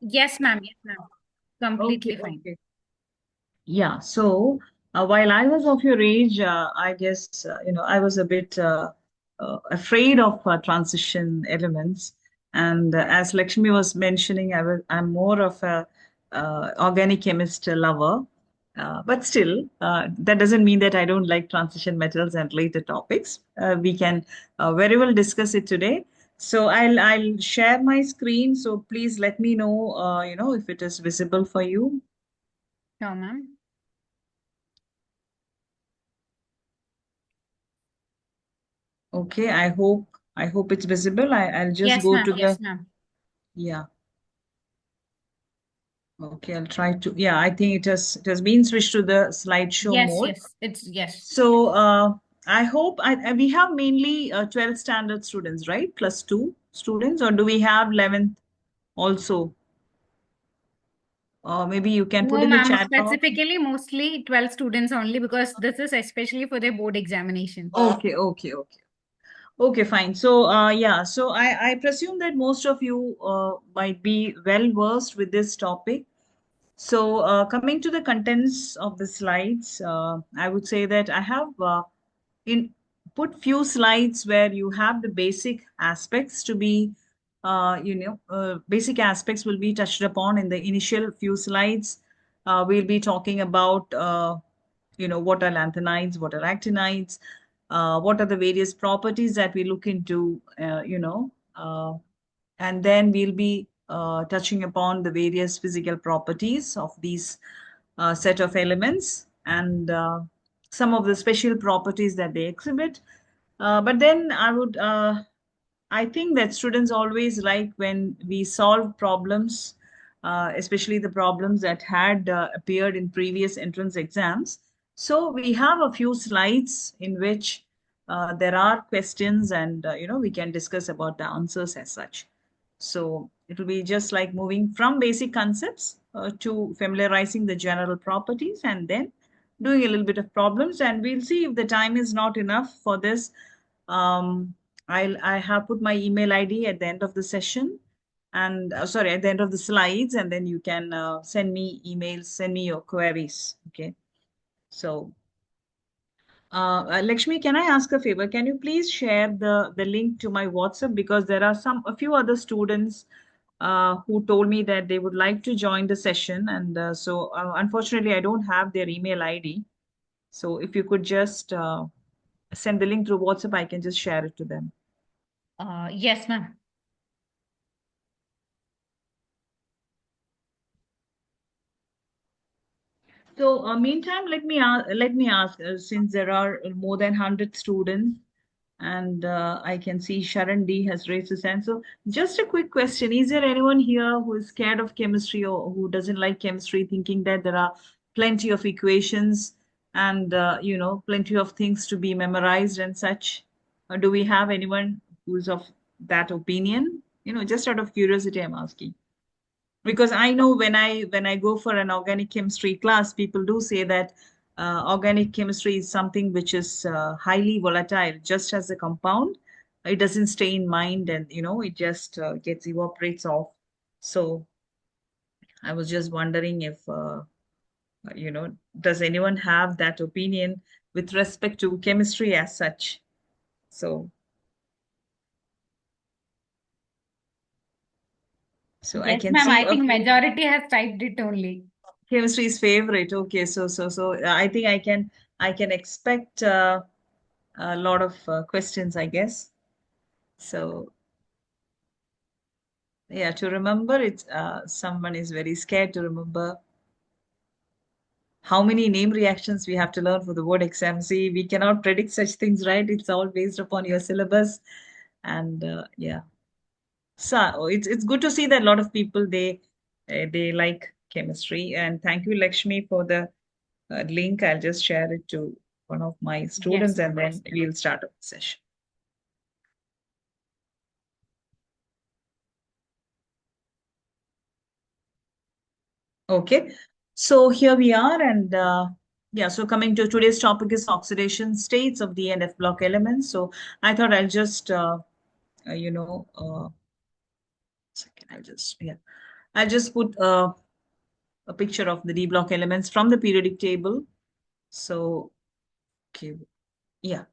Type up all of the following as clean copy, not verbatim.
Yes, ma'am. Yes, ma'am. Okay, Completely fine. okay. Yeah, so while I was of your age, I guess, I was a bit afraid of transition elements. And as Lakshmi was mentioning, I'm more of a organic chemist lover. But still, that doesn't mean that I don't like transition metals and related topics. We can very well discuss it today. So I'll share my screen. So please let me know, if it is visible for you. Sure, ma'am. Okay, I hope it's visible. I'll just Yes, go ma'am. to Yes, the ma'am. yeah. Okay, I'll try to yeah, I think it has been switched to the slideshow Yes, mode. yes. It's yes. So I hope we have mainly 12th standard students, right? Plus two students, or do we have 11th also? Maybe you can put No, in the ma'am. chat box. Specifically, mostly 12 students only because this is especially for their board examination. Okay, okay, okay. Okay, fine. So, yeah, so I presume that most of you might be well versed with this topic. So, coming to the contents of the slides, I would say that I have in put few slides where you have the basic aspects to be, basic aspects will be touched upon in the initial few slides. We'll be talking about, what are lanthanides, what are actinides, what are the various properties that we look into, and then we'll be touching upon the various physical properties of these set of elements and some of the special properties that they exhibit. But then I think that students always like when we solve problems, especially the problems that had appeared in previous entrance exams. So we have a few slides in which there are questions and, we can discuss about the answers as such. So it will be just like moving from basic concepts to familiarizing the general properties and then doing a little bit of problems. And we'll see if the time is not enough for this. Um, I have put my email ID at the end of the session and sorry, at the end of the slides, and then you can send me emails, send me your queries. Okay. So Lakshmi, can I ask a favor? Can you please share the link to my WhatsApp because there are a few other students who told me that they would like to join the session, and so unfortunately I don't have their email ID. So if you could just send the link through WhatsApp, I can just share it to them. Yes, ma'am. So, meantime, let me ask, since there are more than 100 students, and I can see Sharon D has raised his hand. So, just a quick question: is there anyone here who is scared of chemistry or who doesn't like chemistry, thinking that there are plenty of equations and plenty of things to be memorized and such? Or do we have anyone who's of that opinion? Just out of curiosity, I'm asking because I know when I go for an organic chemistry class, people do say that organic chemistry is something which is highly volatile, just as a compound. It doesn't stay in mind, and it just gets evaporates off. So I was just wondering if does anyone have that opinion with respect to chemistry as such? So I Yes, can ma'am. see I a think few. majority has typed it only. Chemistry is favorite. Okay, so I think I can expect a lot of questions, I guess. So yeah, to remember it's someone is very scared to remember how many name reactions we have to learn for the board exam. See, we cannot predict such things, right? It's all based upon your syllabus, and yeah. So it's good to see that a lot of people they like chemistry. And thank you, Lakshmi, for the link. I'll just share it to one of my Yes, students, and ma'am. then we'll start a session. Okay, so here we are, and yeah, so coming to today's topic is oxidation states of the NF block elements. So I thought I'll just, uh, you know, uh, second, I'll just, yeah. I just put a picture of the D block elements from the periodic table. So, okay, yeah.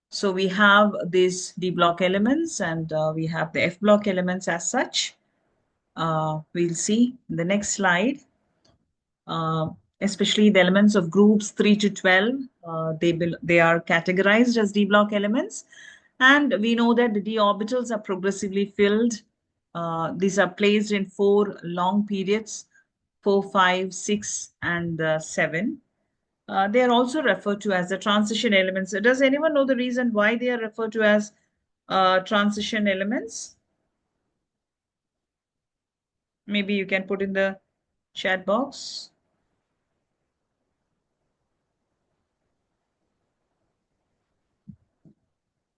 So we have these D block elements and we have the F block elements as such. We'll see in the next slide. Uh, Especially the elements of groups 3 to 12, they are categorized as D block elements. And we know that the d orbitals are progressively filled. These are placed in 4 long periods, 4, 5, 6, and 7. They are also referred to as the transition elements. Does anyone know the reason why they are referred to as transition elements? Maybe you can put in the chat box.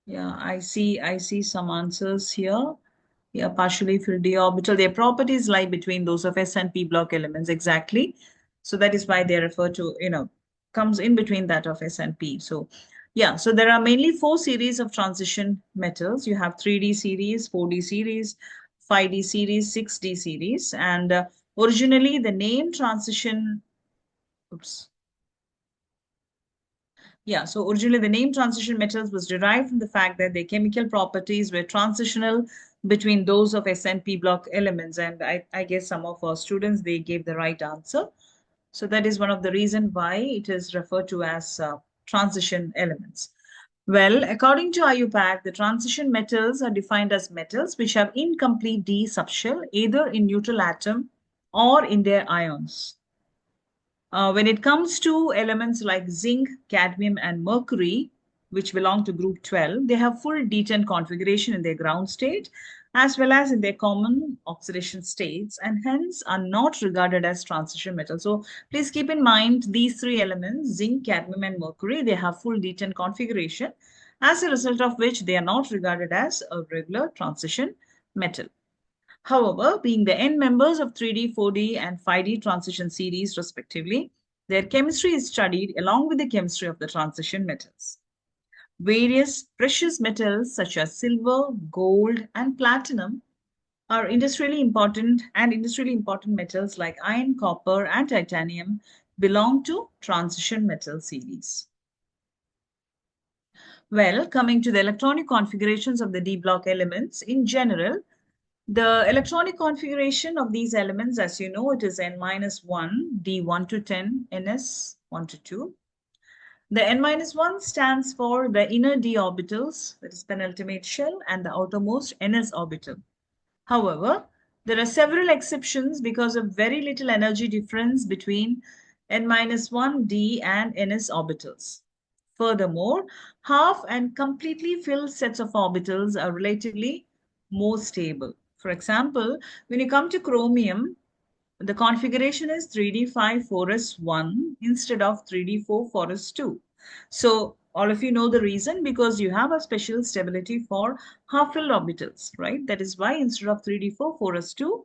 Yeah, I see some answers here. Yeah, partially filled d orbital. Their properties lie between those of S and P block elements exactly. So that is why they refer to, comes in between that of S and P. So yeah, so there are mainly 4 series of transition metals. You have 3D series, 4D series, 5D series, 6D series. And originally the name transition, oops. Yeah, so originally the name transition metals was derived from the fact that their chemical properties were transitional between those of S and P block elements. And I guess some of our students, they gave the right answer. So that is one of the reasons why it is referred to as transition elements. Well, according to IUPAC, the transition metals are defined as metals which have incomplete d subshell either in neutral atom or in their ions. When it comes to elements like zinc, cadmium, and mercury, which belong to group 12, they have full D10 configuration in their ground state as well as in their common oxidation states and hence are not regarded as transition metals. So please keep in mind these 3 elements, zinc, cadmium, and mercury, they have full D10 configuration, as a result of which they are not regarded as a regular transition metal. However, being the end members of 3D, 4D, and 5D transition series, respectively, their chemistry is studied along with the chemistry of the transition metals. Various precious metals such as silver, gold, and platinum are industrially important, and industrially important metals like iron, copper, and titanium belong to transition metal series. Well, coming to the electronic configurations of the D block elements, in general, the electronic configuration of these elements, as you know, it is N-1, D1 to 10, Ns 1 to 2. The N-1 stands for the inner d orbitals, that is penultimate shell, and the outermost Ns orbital. However, there are several exceptions because of very little energy difference between N-1, D, and Ns orbitals. Furthermore, half and completely filled sets of orbitals are relatively more stable. For example, when you come to chromium, the configuration is 3d5 4s1 instead of 3d4 4s2. So all of you know the reason, because you have a special stability for half-filled orbitals, right? That is why instead of 3d4 4s2,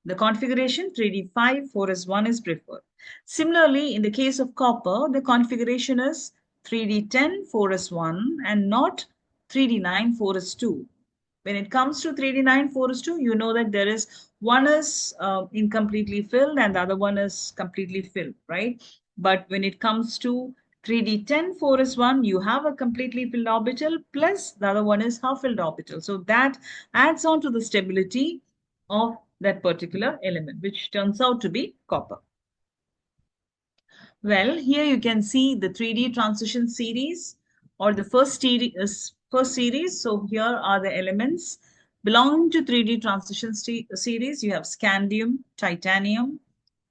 the configuration 3d5 4s1 is preferred. Similarly, in the case of copper, the configuration is 3d10 4s1 and not 3d9 4s2. When it comes to 3d9 4s2, you know that there is one is incompletely filled and the other one is completely filled, right? But when it comes to 3d10 4s1, you have a completely filled orbital plus the other one is half filled orbital. So that adds on to the stability of that particular element, which turns out to be copper. Well, here you can see the 3D transition series or the first series. So here are the elements belonging to 3D transition series. You have scandium, titanium,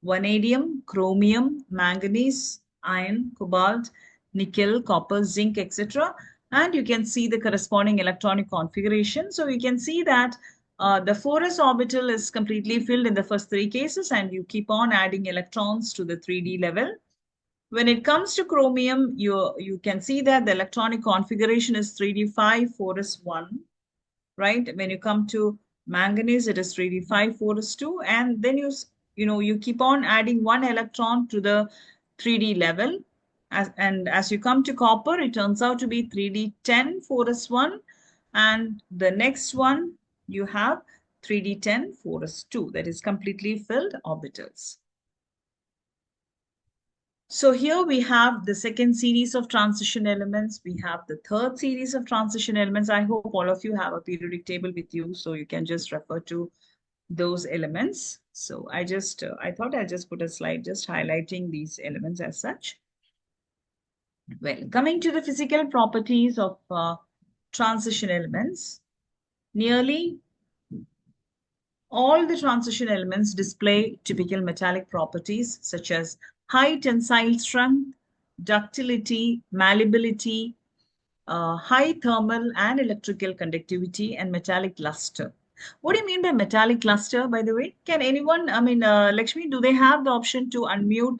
vanadium, chromium, manganese, iron, cobalt, nickel, copper, zinc, etc. And you can see the corresponding electronic configuration. So you can see that the 4s orbital is completely filled in the first 3 cases, and you keep on adding electrons to the 3D level. When it comes to chromium, you can see that the electronic configuration is 3d5 4s1, right? When you come to manganese, it is 3d5 4s2, and then you keep on adding 1 electron to the 3D level. As you come to copper, it turns out to be 3d10 4s1, and the next one you have 3d10, 4s2, that is completely filled orbitals. So here we have the second series of transition elements. We have the third series of transition elements. I hope all of you have a periodic table with you, so you can just refer to those elements. So I thought I'd just put a slide just highlighting these elements as such. Well, coming to the physical properties of transition elements, nearly all the transition elements display typical metallic properties such as high tensile strength, ductility, malleability, high thermal and electrical conductivity, and metallic luster. What do you mean by metallic luster, by the way? Can anyone, Lakshmi, do they have the option to unmute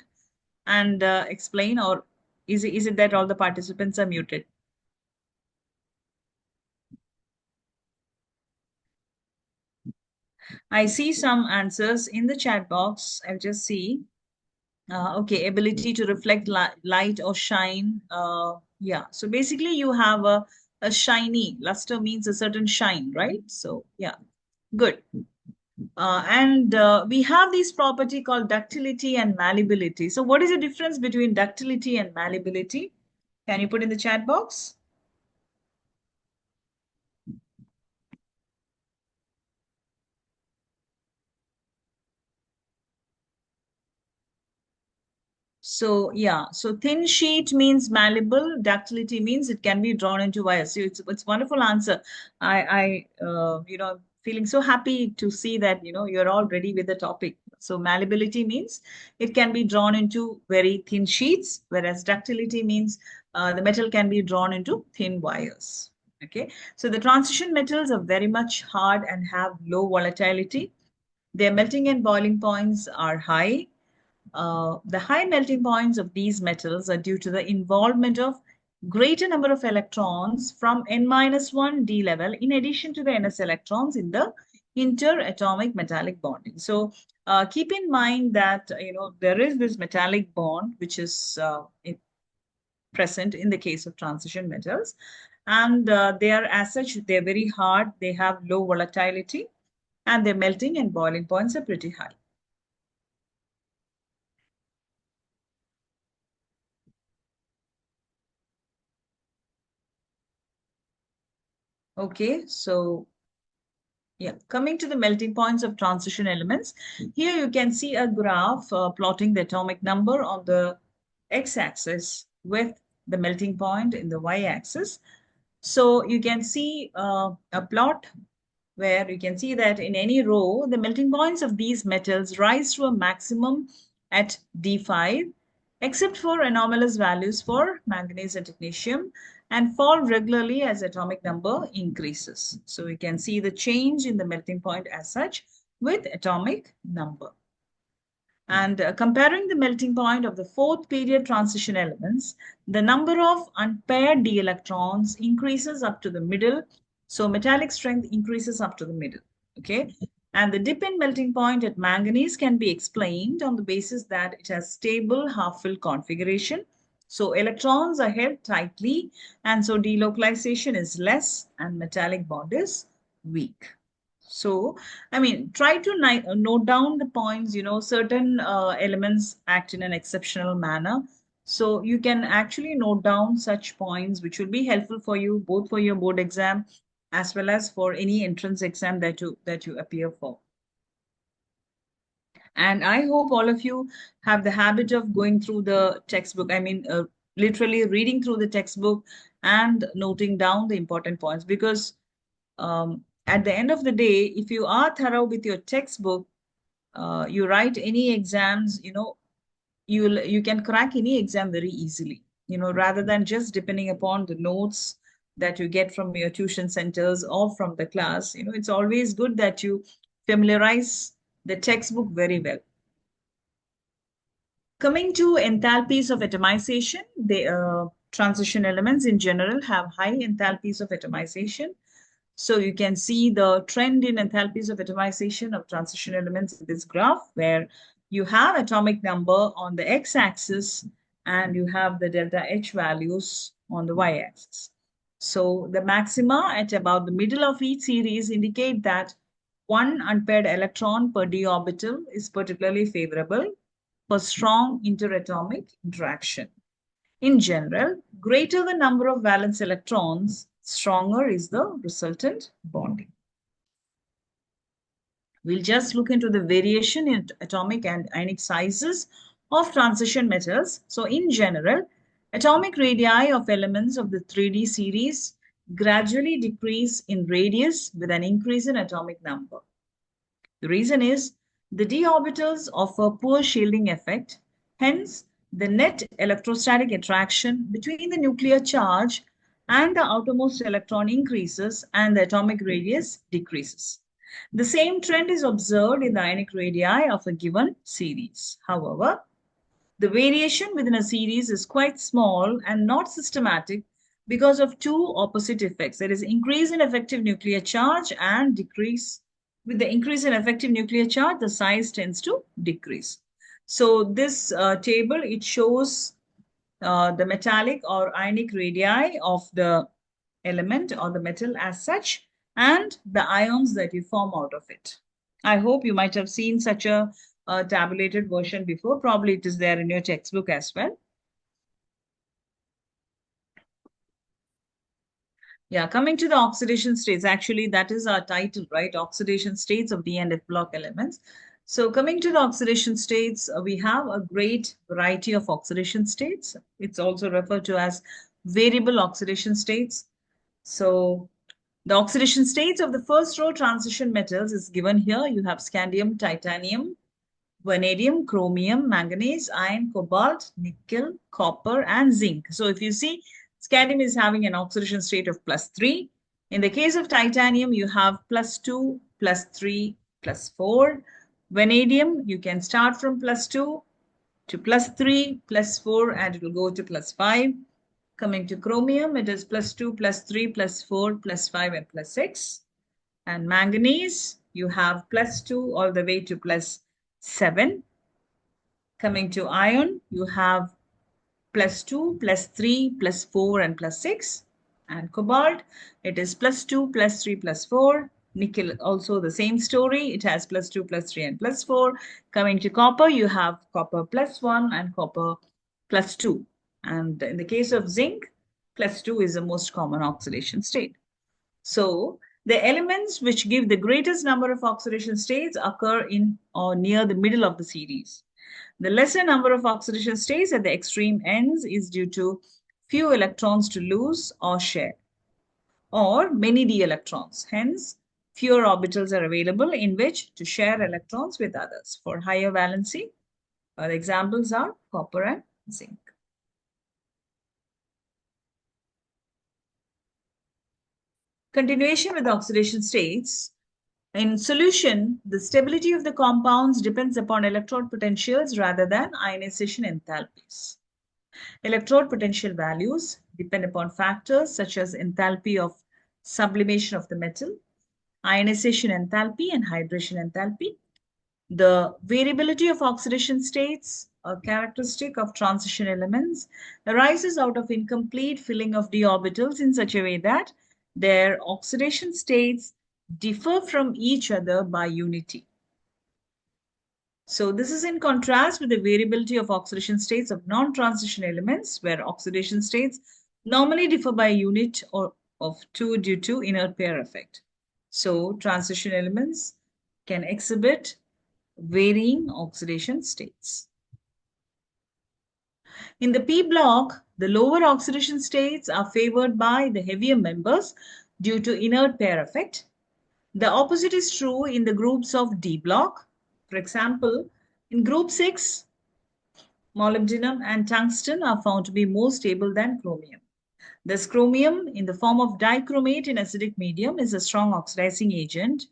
and explain, or is it that all the participants are muted? I see some answers in the chat box. I'll just see. Okay, ability to reflect light or shine. Yeah, so basically you have a shiny, luster means a certain shine, right? So yeah, good. And we have this property called ductility and malleability. So what is the difference between ductility and malleability? Can you put in the chat box? So yeah, so thin sheet means malleable. Ductility means it can be drawn into wires. So it's wonderful answer. Feeling so happy to see that you're all ready with the topic. So malleability means it can be drawn into very thin sheets, whereas ductility means the metal can be drawn into thin wires. Okay, so the transition metals are very much hard and have low volatility. Their melting and boiling points are high. The high melting points of these metals are due to the involvement of greater number of electrons from n-1 d level in addition to the ns electrons in the interatomic metallic bonding. So keep in mind that there is this metallic bond which is present in the case of transition metals, and they are as such they're very hard, they have low volatility, and their melting and boiling points are pretty high. Okay, so yeah, coming to the melting points of transition elements, here you can see a graph plotting the atomic number on the x-axis with the melting point in the y-axis. So you can see a plot where you can see that in any row, the melting points of these metals rise to a maximum at D5, except for anomalous values for manganese and technetium, and fall regularly as atomic number increases. So we can see the change in the melting point as such with atomic number. And comparing the melting point of the fourth period transition elements, the number of unpaired d electrons increases up to the middle. So metallic strength increases up to the middle. Okay. And the dip in melting point at manganese can be explained on the basis that it has stable half-fill configuration. So electrons are held tightly, and so delocalization is less and metallic bond is weak. So, try to note down the points, certain elements act in an exceptional manner. So you can actually note down such points, which will be helpful for you, both for your board exam as well as for any entrance exam that you appear for. And I hope all of you have the habit of going through the textbook. Literally reading through the textbook and noting down the important points, because at the end of the day, if you are thorough with your textbook, you write any exams, you can crack any exam very easily, rather than just depending upon the notes that you get from your tuition centers or from the class. It's always good that you familiarize the textbook very well. Coming to enthalpies of atomization, the transition elements in general have high enthalpies of atomization. So you can see the trend in enthalpies of atomization of transition elements in this graph, where you have atomic number on the x-axis and you have the delta H values on the y-axis. So the maxima at about the middle of each series indicate that one unpaired electron per d orbital is particularly favorable for strong interatomic interaction. In general, greater the number of valence electrons, stronger is the resultant bonding. We'll just look into the variation in atomic and ionic sizes of transition metals. So in general, atomic radii of elements of the 3D series gradually decrease in radius with an increase in atomic number. The reason is the d orbitals offer poor shielding effect. Hence, the net electrostatic attraction between the nuclear charge and the outermost electron increases and the atomic radius decreases. The same trend is observed in the ionic radii of a given series. However, the variation within a series is quite small and not systematic because of two opposite effects. There is increase in effective nuclear charge and decrease. With the increase in effective nuclear charge, the size tends to decrease. So this table, it shows the metallic or ionic radii of the element or the metal as such and the ions that you form out of it. I hope you might have seen such a tabulated version before. Probably it is there in your textbook as well. Yeah, coming to the oxidation states, actually that is our title, right? Oxidation states of D and F block elements. So coming to the oxidation states, we have a great variety of oxidation states. It's also referred to as variable oxidation states. So the oxidation states of the first row transition metals is given here. You have scandium, titanium, vanadium, chromium, manganese, iron, cobalt, nickel, copper, and zinc. So if you see, scandium is having an oxidation state of +3. In the case of titanium, you have +2, +3, +4. Vanadium, you can start from +2 to +3, +4, and it will go to +5. Coming to chromium, it is +2, +3, +4, +5, and +6. And manganese, you have +2 all the way to +7. Coming to iron, you have +2, +3, +4, and +6. And cobalt, it is +2, +3, +4. Nickel, also the same story. It has +2, +3, and +4. Coming to copper, you have copper +1 and copper +2. And in the case of zinc, +2 is the most common oxidation state. So the elements which give the greatest number of oxidation states occur in or near the middle of the series. The lesser number of oxidation states at the extreme ends is due to few electrons to lose or share, or many d electrons. Hence, fewer orbitals are available in which to share electrons with others. For higher valency, the examples are copper and zinc. Continuation with oxidation states. In solution, the stability of the compounds depends upon electrode potentials rather than ionization enthalpies. Electrode potential values depend upon factors such as enthalpy of sublimation of the metal, ionization enthalpy, and hydration enthalpy. The variability of oxidation states, a characteristic of transition elements, arises out of incomplete filling of d orbitals in such a way that their oxidation states differ from each other by unity. So this is in contrast with the variability of oxidation states of non-transition elements, where oxidation states normally differ by a unit or of 2 due to inert pair effect. So transition elements can exhibit varying oxidation states. In the p block, the lower oxidation states are favored by the heavier members due to inert pair effect. The opposite is true in the groups of D block. For example, in group 6, molybdenum and tungsten are found to be more stable than chromium. Thus, chromium in the form of dichromate in acidic medium is a strong oxidizing agent,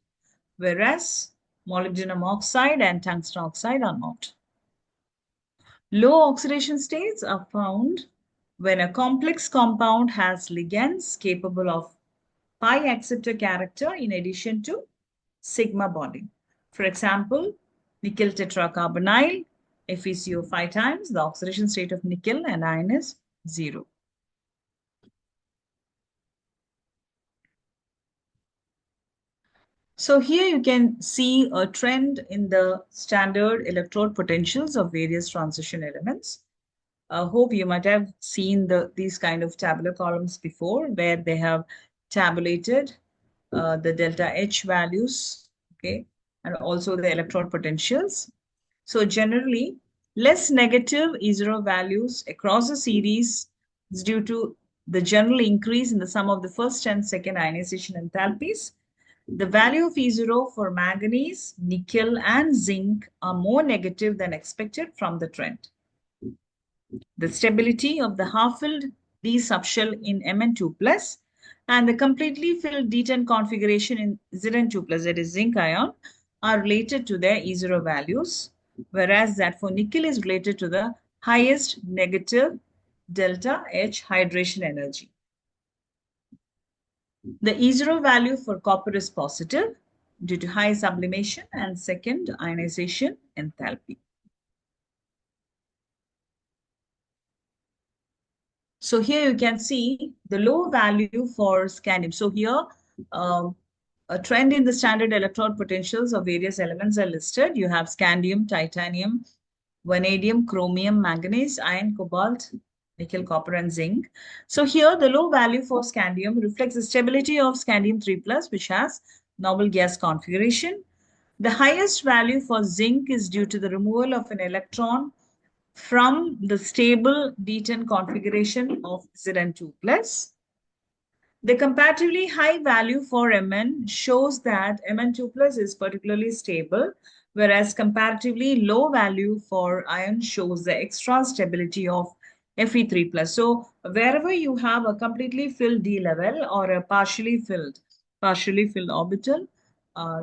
whereas molybdenum oxide and tungsten oxide are not. Low oxidation states are found when a complex compound has ligands capable of pi acceptor character in addition to sigma bonding. For example, nickel tetracarbonyl, FeCO 5 times, the oxidation state of nickel and iron is 0. So here you can see a trend in the standard electrode potentials of various transition elements. I hope you might have seen these kind of tabular columns before, where they have tabulated the delta H values, okay, and also the electrode potentials. So generally, less negative E0 values across the series is due to the general increase in the sum of the first and second ionization enthalpies. The value of E0 for manganese, nickel, and zinc are more negative than expected from the trend. The stability of the half-filled D subshell in Mn2 plus and the completely filled D10 configuration in Zn2 plus, that is zinc ion, are related to their E0 values, whereas that for nickel is related to the highest negative delta H hydration energy. The E0 value for copper is positive due to high sublimation and second ionization enthalpy. So here you can see the low value for scandium. So here a trend in the standard electrode potentials of various elements are listed. You have scandium, titanium, vanadium, chromium, manganese, iron, cobalt, nickel, copper, and zinc. So here the low value for scandium reflects the stability of scandium 3 plus, which has noble gas configuration. The highest value for zinc is due to the removal of an electron from the stable D10 configuration of Zn2 plus. The comparatively high value for Mn shows that Mn2 plus is particularly stable, whereas comparatively low value for iron shows the extra stability of Fe3 plus. So wherever you have a completely filled D level or a partially filled orbital,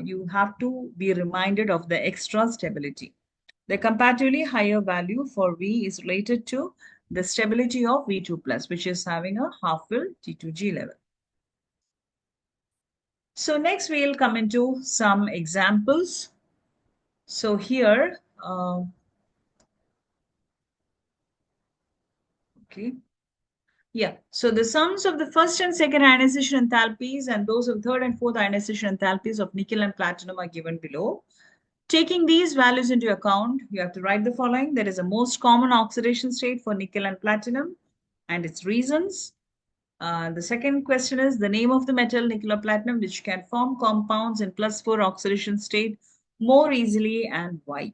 you have to be reminded of the extra stability. The comparatively higher value for V is related to the stability of V2 plus, which is having a half-filled T2G level. So next we'll come into some examples. So here, okay. Yeah, so the sums of the first and second ionization enthalpies and those of third and fourth ionization enthalpies of nickel and platinum are given below. Taking these values into account, you have to write the following. There is a most common oxidation state for nickel and platinum and its reasons. The second question is the name of the metal, nickel or platinum, which can form compounds in +4 oxidation state more easily and why.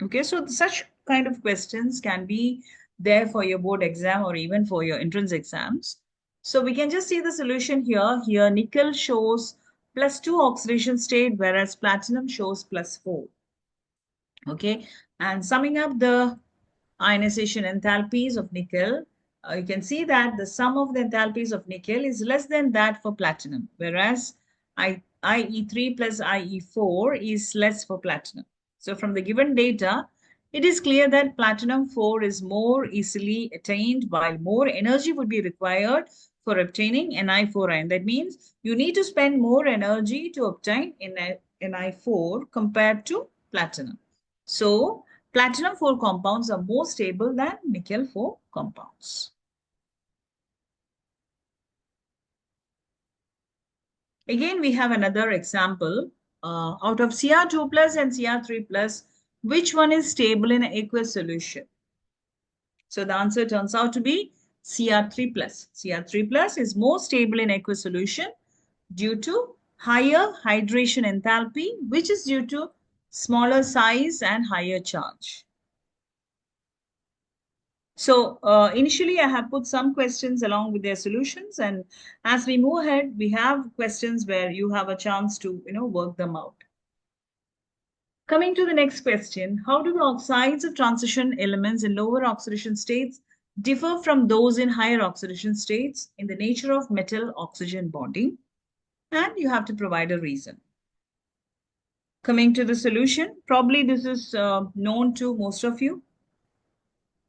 Okay, so such kind of questions can be there for your board exam or even for your entrance exams. So we can just see the solution here. Here, nickel shows +2 oxidation state, whereas platinum shows +4. Okay, and summing up the ionization enthalpies of nickel, you can see that the sum of the enthalpies of nickel is less than that for platinum, whereas IE3 plus IE4 is less for platinum. So from the given data, it is clear that platinum 4 is more easily attained while more energy would be required for obtaining Ni4 ion. That means you need to spend more energy to obtain Ni4 compared to platinum. So platinum 4 compounds are more stable than nickel 4 compounds. Again, we have another example. Out of Cr2 plus and Cr3 plus, which one is stable in aqueous solution? So the answer turns out to be Cr3 plus. Cr3 plus is more stable in aqueous solution due to higher hydration enthalpy, which is due to smaller size and higher charge. So initially, I have put some questions along with their solutions. And as we move ahead, we have questions where you have a chance to, work them out. Coming to the next question, how do the oxides of transition elements in lower oxidation states differ from those in higher oxidation states in the nature of metal-oxygen bonding? And you have to provide a reason. Coming to the solution, probably this is known to most of you.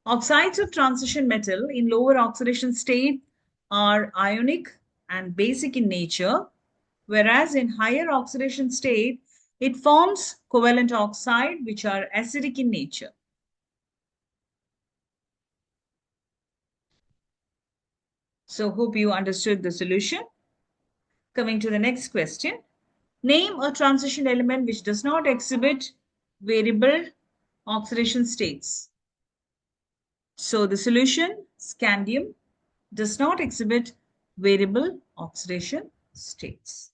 Oxides of transition metal in lower oxidation state are ionic and basic in nature, whereas in higher oxidation state, it forms covalent oxide, which are acidic in nature. So hope you understood the solution. Coming to the next question. Name a transition element which does not exhibit variable oxidation states. So the solution, scandium, does not exhibit variable oxidation states.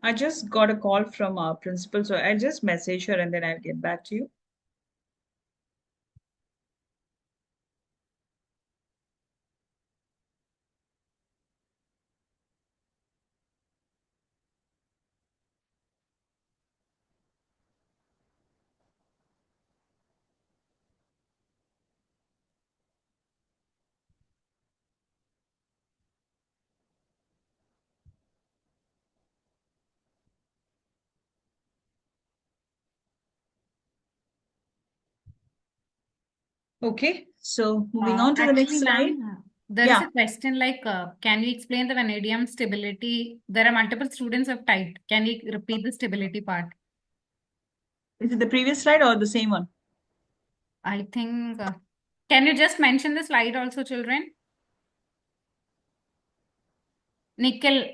I just got a call from our principal, so I'll just message her and then I'll get back to you. Okay, so moving on to the next Actually, slide. ma'am, there is Yeah, a question like, can you explain the vanadium stability? There are multiple students have typed. Can you repeat the stability part? is it the previous slide or the same one? I think, can you just mention the slide also, children? Nickel.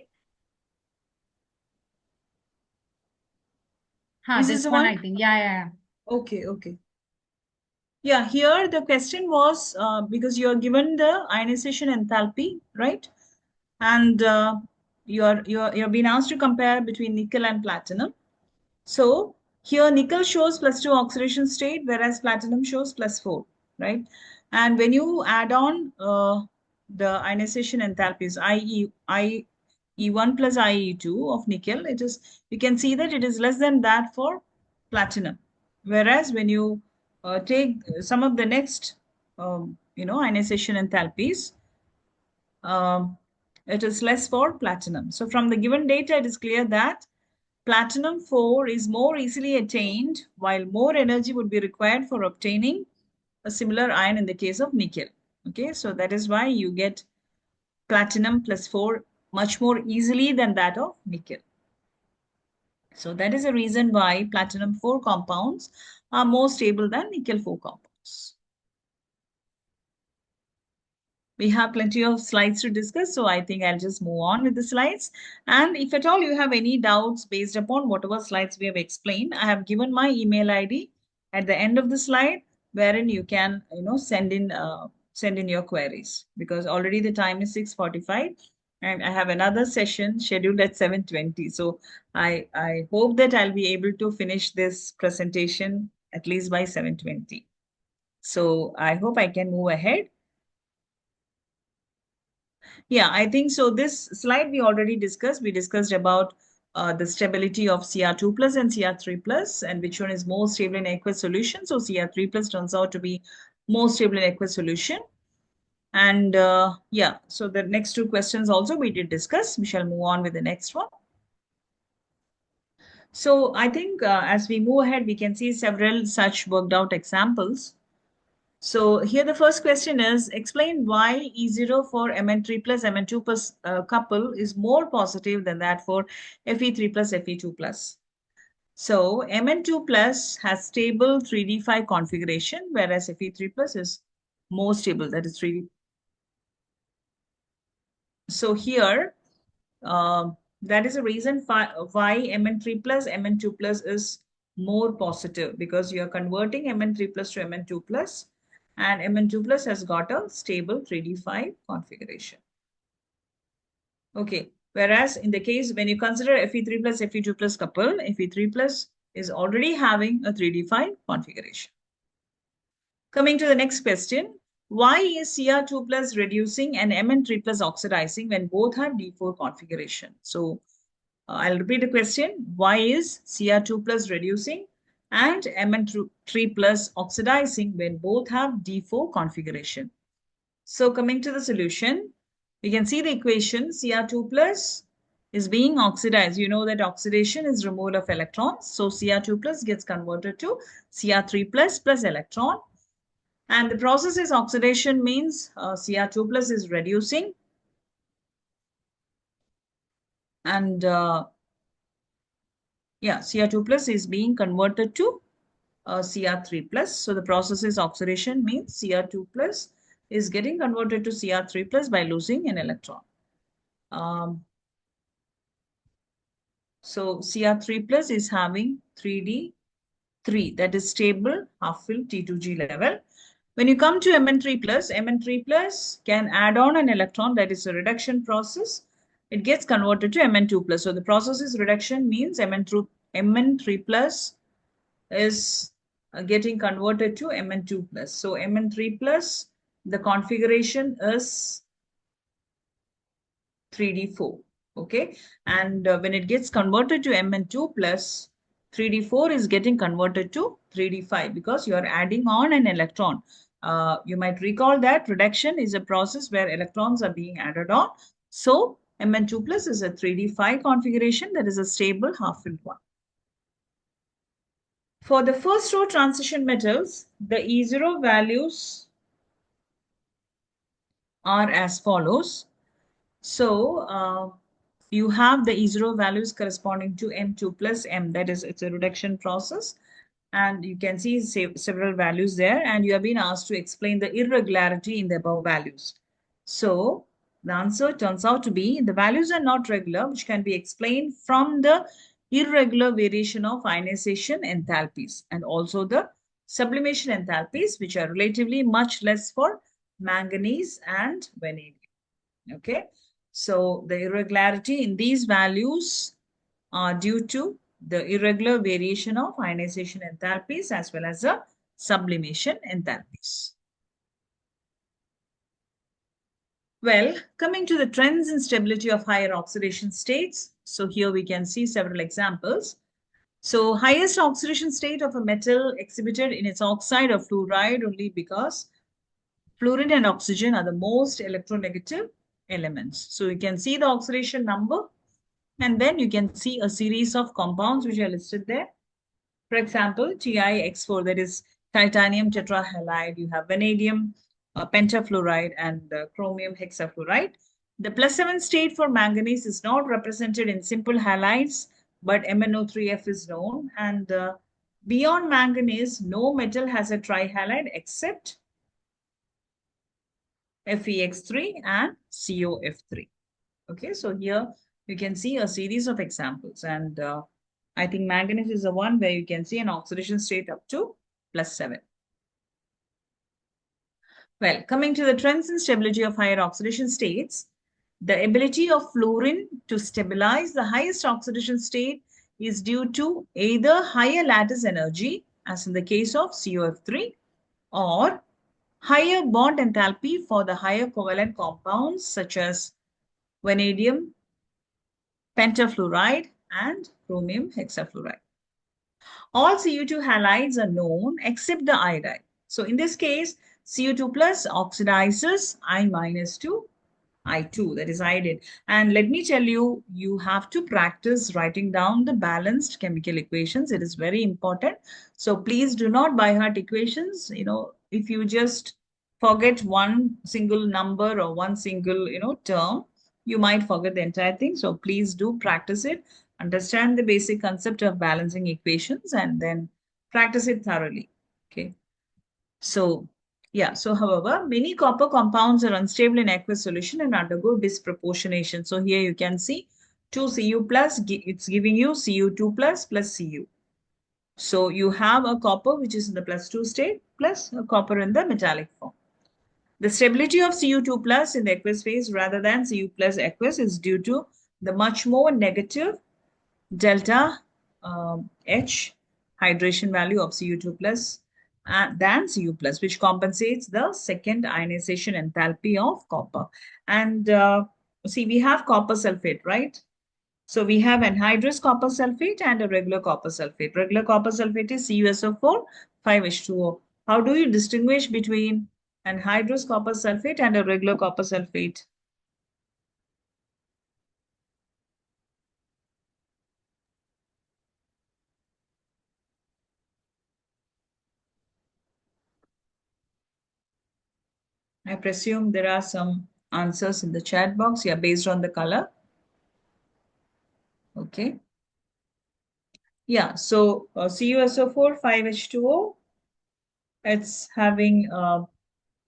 Is this This the one, one? I think. Yeah, yeah, yeah. Okay, okay. Yeah, here the question was because you are given the ionization enthalpy, right? And you're being asked to compare between nickel and platinum. So here nickel shows +2 oxidation state, whereas platinum shows +4, right? And when you add on the ionization enthalpies, IE1 plus IE2 of nickel, it is, you can see that it is less than that for platinum. Whereas when you take some of the next, ionization enthalpies, um, it is less for platinum. So from the given data, it is clear that platinum 4 is more easily attained, while more energy would be required for obtaining a similar ion in the case of nickel. Okay, so that is why you get platinum +4 much more easily than that of nickel. So that is the reason why platinum 4 compounds are more stable than nickel 4 compounds. We have plenty of slides to discuss, so I think I'll just move on with the slides. And if at all you have any doubts based upon whatever slides we have explained, I have given my email ID at the end of the slide, wherein you can, send in your queries, because already the time is 6:45 and I have another session scheduled at 7:20. So I hope that I'll be able to finish this presentation at least by 7:20. So I hope I can move ahead. Yeah, I think so. This slide we already discussed. We discussed about the stability of Cr2 plus and Cr3 plus, and which one is more stable in aqueous solution. So Cr3 plus turns out to be more stable in aqueous solution. And yeah, so the next two questions also we did discuss. We shall move on with the next one. So I think as we move ahead, we can see several such worked out examples. So here the first question is, explain why E0 for Mn3 plus Mn2 plus couple is more positive than that for Fe3 plus Fe2 plus. So Mn2 plus has stable 3d5 configuration, whereas Fe3 plus is more stable, that is 3d. So here, that is a reason why Mn3 plus Mn2 plus is more positive, because you are converting Mn3 plus to Mn2 plus, and Mn2 plus has got a stable 3d5 configuration. Okay, whereas in the case when you consider Fe3 plus Fe2 plus couple, Fe3 plus is already having a 3d5 configuration. Coming to the next question, why is Cr2 plus reducing and Mn3 plus oxidizing when both have D4 configuration? So I'll repeat the question. Why is Cr2 plus reducing and Mn3 plus oxidizing when both have D4 configuration? So coming to the solution, we can see the equation Cr2 plus is being oxidized. You know that oxidation is removal of electrons. So Cr2 plus gets converted to Cr3 plus plus electron. And the process is oxidation, means Cr2 plus is reducing, and Yeah, Cr2 plus is being converted to Cr3 plus. So the process is oxidation means Cr2 plus is getting converted to Cr3 plus by losing an electron. Um, so Cr3 plus is having 3D3, that is stable half-filled T2G level. When you come to Mn3 plus can add on an electron, that is a reduction process. It gets converted to Mn2 plus. So the process is reduction means Mn3 plus is getting converted to Mn2 plus. So Mn3 plus, the configuration is 3D4. Okay. And when it gets converted to Mn2 plus, 3D4 is getting converted to 3D5 because you are adding on an electron. You might recall that reduction is a process where electrons are being added on. So Mn2 plus is a 3D5 configuration, that is a stable half-filled one. For the first row transition metals, the E0 values are as follows. So you have the E0 values corresponding to M2 plus M, that is, it's a reduction process. And you can see several values there, and you have been asked to explain the irregularity in the above values. So the answer turns out to be the values are not regular, which can be explained from the irregular variation of ionization enthalpies and also the sublimation enthalpies, which are relatively much less for manganese and vanadium. Okay, so the irregularity in these values are due to the irregular variation of ionization enthalpies as well as the sublimation enthalpies. Well, coming to the trends in stability of higher oxidation states. So here we can see several examples. So highest oxidation state of a metal exhibited in its oxide or fluoride only because fluorine and oxygen are the most electronegative elements. So you can see the oxidation number, and then you can see a series of compounds which are listed there. For example, TiX4, that is titanium tetrahalide. You have vanadium pentafluoride and chromium hexafluoride. The +7 state for manganese is not represented in simple halides, but MnO3F is known. And beyond manganese, no metal has a trihalide except FeX3 and COF3. Okay, so here you can see a series of examples, and I think manganese is the one where you can see an oxidation state up to +7. Well, coming to the trends in stability of higher oxidation states, the ability of fluorine to stabilize the highest oxidation state is due to either higher lattice energy, as in the case of COF3, or higher bond enthalpy for the higher covalent compounds such as vanadium pentafluoride and chromium hexafluoride. All Cu2 halides are known except the iodide. So in this case, Cu2 plus oxidizes I minus to I2, that is iodine. And let me tell you, you have to practice writing down the balanced chemical equations. It is very important. So please do not by heart equations. If you just forget one single number or one single, term, you might forget the entire thing. So please do practice it. Understand the basic concept of balancing equations and then practice it thoroughly. Okay. So, yeah, so however, many copper compounds are unstable in aqueous solution and undergo disproportionation. So here you can see 2Cu plus, it's giving you Cu2 plus Cu. So you have a copper which is in the +2 state plus a copper in the metallic form. The stability of Cu2 plus in the aqueous phase rather than Cu plus aqueous is due to the much more negative delta H hydration value of Cu2 plus than Cu plus, which compensates the second ionization enthalpy of copper. And see, we have copper sulfate, right? So we have anhydrous copper sulfate and a regular copper sulfate. Regular copper sulfate is CuSO4 5H2O. How do you distinguish between anhydrous copper sulfate and a regular copper sulfate? I presume there are some answers in the chat box. Yeah, based on the color. Okay. Yeah, so CuSO4 5H2O, it's having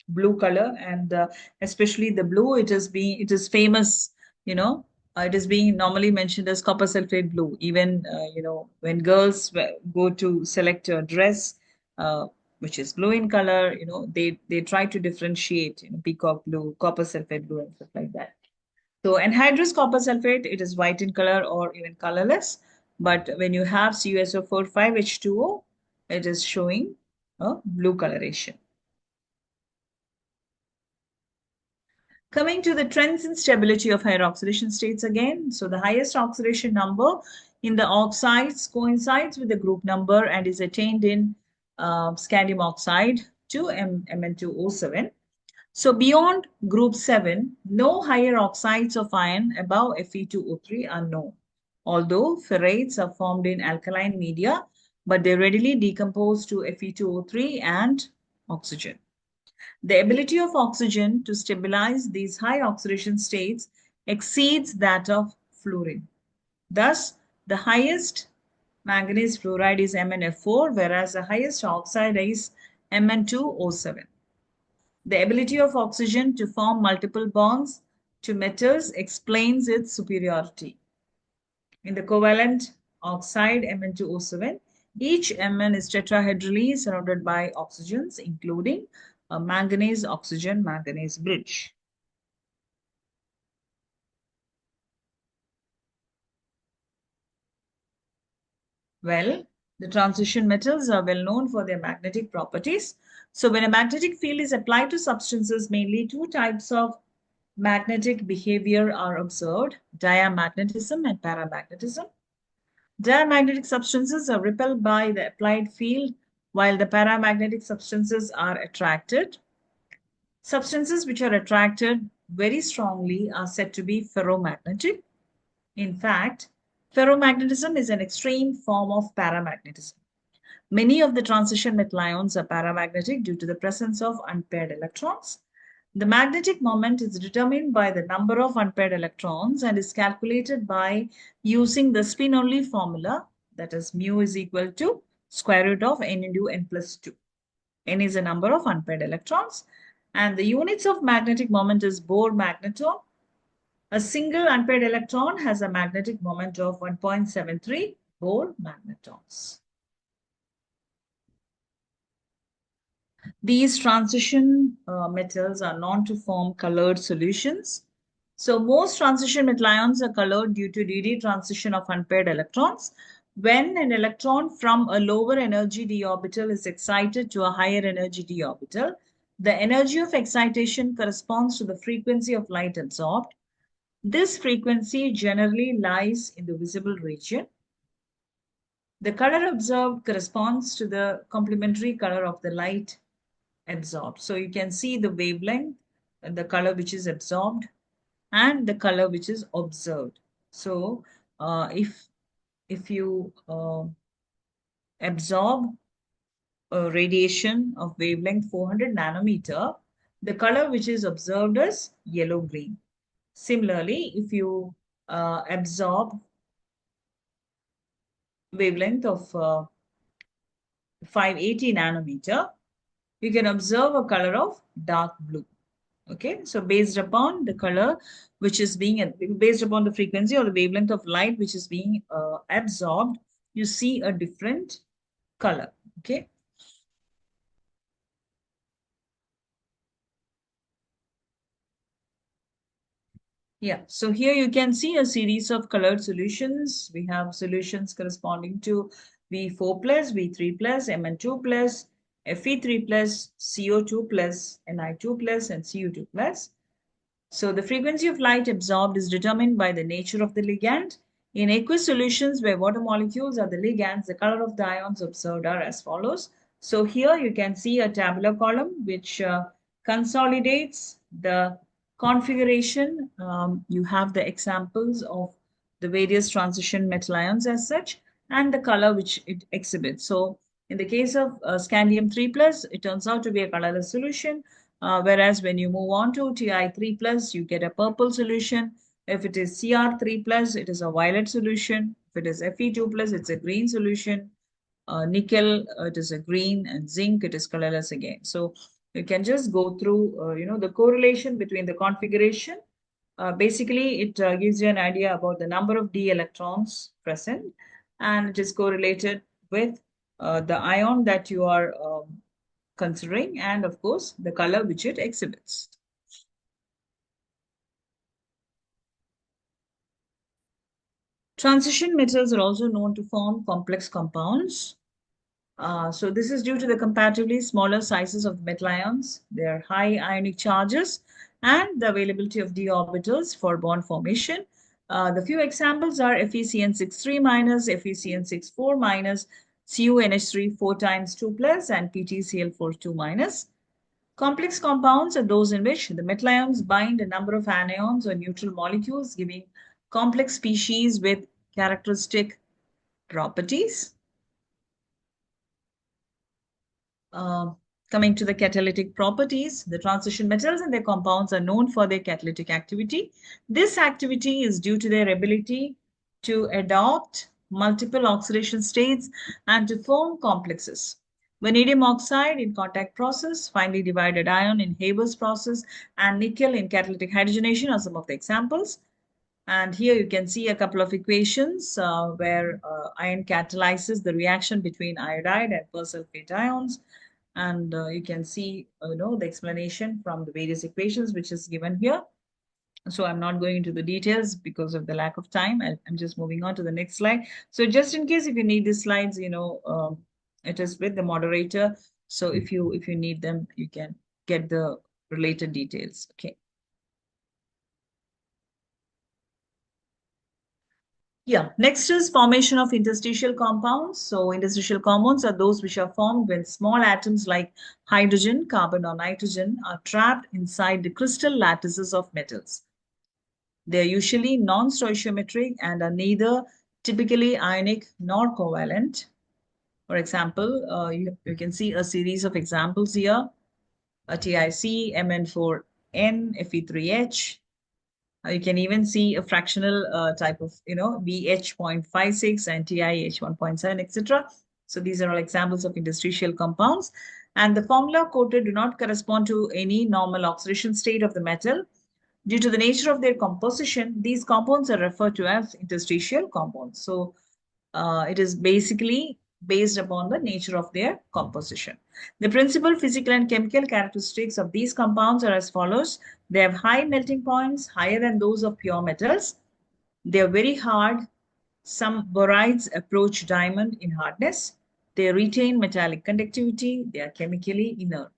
blue color, and especially the blue, it is famous, you know, it is being normally mentioned as copper sulfate blue. Even when girls go to select a dress uh, which is blue in color, they try to differentiate, peacock blue, copper sulfate blue, and stuff like that. So anhydrous copper sulfate, it is white in color or even colorless. But when you have CuSO4 5H2O, it is showing a blue coloration. Coming to the trends in stability of higher oxidation states again. So the highest oxidation number in the oxides coincides with the group number and is attained in scandium oxide 2 Mn2O7. So beyond group 7, no higher oxides of iron above Fe2O3 are known. Although ferrates are formed in alkaline media, but they readily decompose to Fe2O3 and oxygen. The ability of oxygen to stabilize these high oxidation states exceeds that of fluorine. Thus, the highest manganese fluoride is MnF4, whereas the highest oxide is Mn2O7. The ability of oxygen to form multiple bonds to metals explains its superiority. In the covalent oxide Mn2O7, each Mn is tetrahedrally surrounded by oxygens, including a manganese oxygen manganese bridge. Well, the transition metals are well known for their magnetic properties. So when a magnetic field is applied to substances, mainly two types of magnetic behavior are observed: diamagnetism and paramagnetism. Diamagnetic substances are repelled by the applied field, while the paramagnetic substances are attracted. Substances which are attracted very strongly are said to be ferromagnetic. In fact, ferromagnetism is an extreme form of paramagnetism. Many of the transition metal ions are paramagnetic due to the presence of unpaired electrons. The magnetic moment is determined by the number of unpaired electrons and is calculated by using the spin-only formula, that is mu is equal to square root of n into n plus 2. N is the number of unpaired electrons, and the units of magnetic moment is Bohr magneton. A single unpaired electron has a magnetic moment of 1.73 Bohr magnetons. These transition metals are known to form colored solutions. So most transition metal ions are colored due to DD transition of unpaired electrons. When an electron from a lower energy d orbital is excited to a higher energy d orbital, the energy of excitation corresponds to the frequency of light absorbed. This frequency generally lies in the visible region. The color observed corresponds to the complementary color of the light absorbed. So you can see the wavelength, the color which is absorbed, and the color which is observed. So if you absorb a radiation of wavelength 400 nanometer, the color which is observed is yellow green. Similarly, if you absorb wavelength of 580 nanometer, you can observe a color of dark blue. Okay, so based upon the color which is being, based upon the frequency or the wavelength of light which is being absorbed, you see a different color. Okay. Yeah, so here you can see a series of colored solutions. We have solutions corresponding to V4 plus, V3 plus, Mn2 plus, Fe3 plus, CO2 plus, Ni2 plus, and Cu2 plus. So the frequency of light absorbed is determined by the nature of the ligand. In aqueous solutions where water molecules are the ligands, the color of the ions observed are as follows. So here you can see a tabular column which consolidates the configuration. You have the examples of the various transition metal ions as such and the color which it exhibits. So in the case of scandium 3 plus, it turns out to be a colorless solution. Whereas when you move on to Ti3 plus, you get a purple solution. If it is Cr3 plus, it is a violet solution. If it is Fe2 plus, it's a green solution. Nickel, it is a green, and zinc, it is colorless again. So you can just go through, the correlation between the configuration. Basically, it gives you an idea about the number of d electrons present, and it is correlated with the ion that you are considering, and of course, the color which it exhibits. Transition metals are also known to form complex compounds. So this is due to the comparatively smaller sizes of the metal ions, their high ionic charges, and the availability of d orbitals for bond formation. The few examples are FeCN63 minus, FeCN64 minus, CuNH3 4 times 2 plus, and PtCl4 2 minus. Complex compounds are those in which the metal ions bind a number of anions or neutral molecules, giving complex species with characteristic properties. Uh, Coming to the catalytic properties, the transition metals and their compounds are known for their catalytic activity. This activity is due to their ability to adopt multiple oxidation states and to form complexes. Vanadium oxide in contact process, finely divided ion in Haber's process, and nickel in catalytic hydrogenation are some of the examples. And here you can see a couple of equations where iron catalyzes the reaction between iodide and persulfate ions. And you can see, the explanation from the various equations which is given here. So I'm not going into the details because of the lack of time. I'm just moving on to the next slide. So just in case if you need these slides, it is with the moderator. So if you need them, you can get the related details. Okay. Yeah, next is formation of interstitial compounds. So interstitial compounds are those which are formed when small atoms like hydrogen, carbon, or nitrogen are trapped inside the crystal lattices of metals. They are usually non-stoichiometric and are neither typically ionic nor covalent. For example, you can see a series of examples here: a TIC, Mn4N, Fe3H. You can even see a fractional type of, VH.56 and TiH 1.7, etc. So these are all examples of interstitial compounds. And the formula quoted do not correspond to any normal oxidation state of the metal. Due to the nature of their composition, these compounds are referred to as interstitial compounds. So it is basically based upon the nature of their composition. The principal physical and chemical characteristics of these compounds are as follows. They have high melting points, higher than those of pure metals. They are very hard. Some borides approach diamond in hardness. They retain metallic conductivity. They are chemically inert.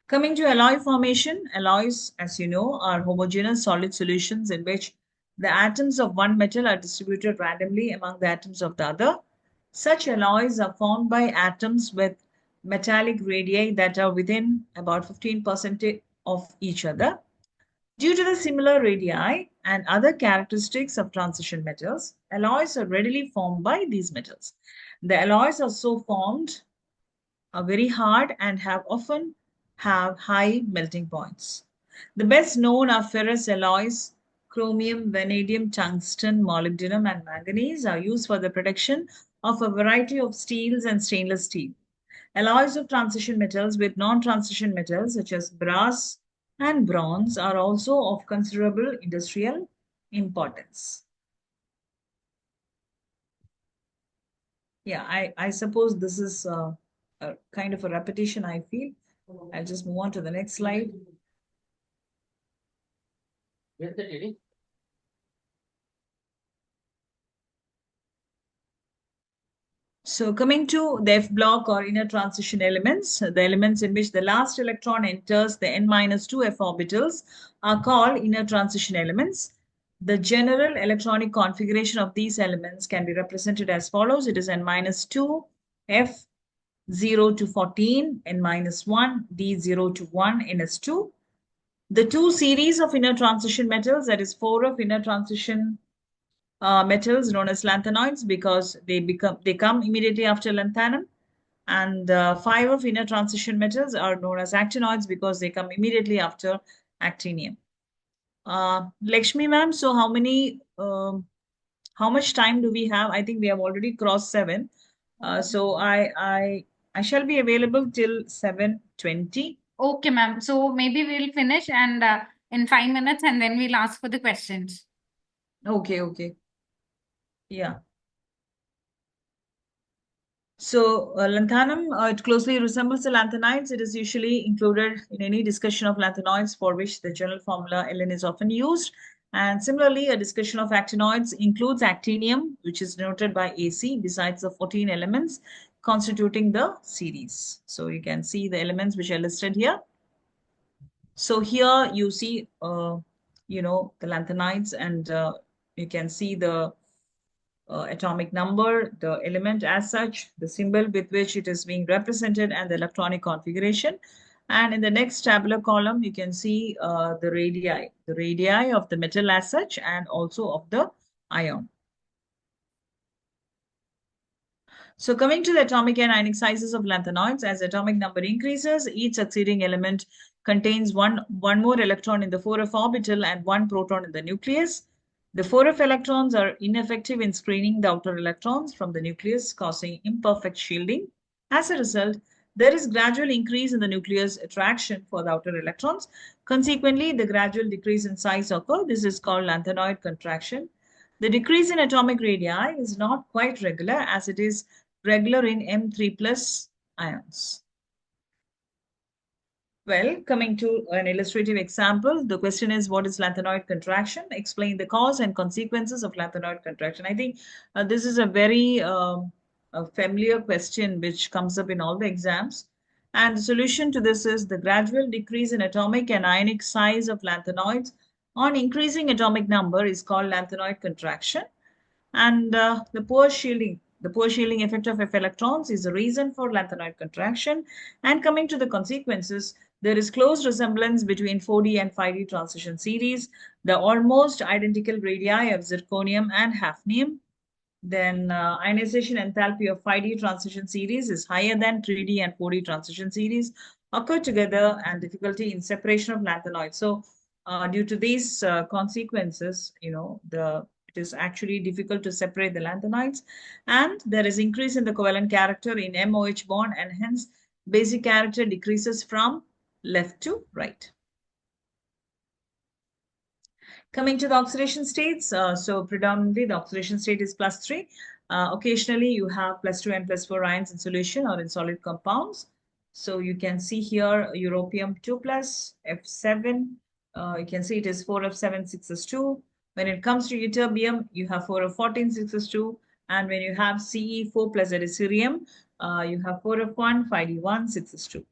Coming to alloy formation, alloys, as you know, are homogeneous solid solutions in which the atoms of one metal are distributed randomly among the atoms of the other. Such alloys are formed by atoms with metallic radii that are within about 15% of each other. Due to the similar radii and other characteristics of transition metals, alloys are readily formed by these metals. The alloys are so formed are very hard and often have high melting points. The best known are ferrous alloys. Chromium, vanadium, tungsten, molybdenum, and manganese are used for the production of a variety of steels and stainless steel. Alloys of transition metals with non-transition metals such as brass and bronze are also of considerable industrial importance. Yeah, I suppose this is a kind of a repetition, I feel. I'll just move on to the next slide. So coming to the F block or inner transition elements, the elements in which the last electron enters the n-2 f orbitals are called inner transition elements. The general electronic configuration of these elements can be represented as follows. It is n-2 f 0 to 14, n-1, d0 to 1, ns2. The two series of inner transition metals, that is 4 of inner transition metals known as lanthanoids because they come immediately after lanthanum, and 5 of inner transition metals are known as actinoids because they come immediately after actinium. Lakshmi ma'am, so how much time do we have? I think we have already crossed 7. So I shall be available till 7:20. Okay, ma'am. So maybe we'll finish and in 5 minutes, and then we'll ask for the questions. Okay, okay. Yeah. So, lanthanum, it closely resembles the lanthanides. It is usually included in any discussion of lanthanoids for which the general formula Ln is often used. And similarly, a discussion of actinoids includes actinium, which is denoted by AC, besides the 14 elements constituting the series. So, you can see the elements which are listed here. So, here you see, the lanthanides, and you can see the atomic number, the element as such, the symbol with which it is being represented, and the electronic configuration. And in the next tabular column, you can see the radii of the metal as such, and also of the ion. So coming to the atomic and ionic sizes of lanthanoids, as atomic number increases, each succeeding element contains one more electron in the 4f orbital and one proton in the nucleus. The 4f electrons are ineffective in screening the outer electrons from the nucleus, causing imperfect shielding. As a result, there is gradual increase in the nucleus attraction for the outer electrons. Consequently, the gradual decrease in size occurs. This is called lanthanoid contraction. The decrease in atomic radii is not quite regular, as it is regular in M3 plus ions. Well, coming to an illustrative example, the question is, what is lanthanoid contraction? Explain the cause and consequences of lanthanoid contraction. I think this is a very a familiar question which comes up in all the exams. And the solution to this is the gradual decrease in atomic and ionic size of lanthanoids on increasing atomic number is called lanthanoid contraction. And the poor shielding effect of F electrons is the reason for lanthanoid contraction. And coming to the consequences, there is close resemblance between 4D and 5D transition series, the almost identical radii of zirconium and hafnium. Then ionization enthalpy of 5D transition series is higher than 3D and 4D transition series occur together, and difficulty in separation of lanthanoids. So due to these consequences, it is actually difficult to separate the lanthanides, and there is increase in the covalent character in MOH bond, and hence basic character decreases from left to right. Coming to the oxidation states, so predominantly the oxidation state is +3. Occasionally you have +2 and +4 ions in solution or in solid compounds. So you can see here europium 2 plus, F7. You can see it is 4F7 6s2. When it comes to ytterbium, you have 4F14 6s2. And when you have Ce4 plus, that is cerium, you have 4F1 5D1 6s2.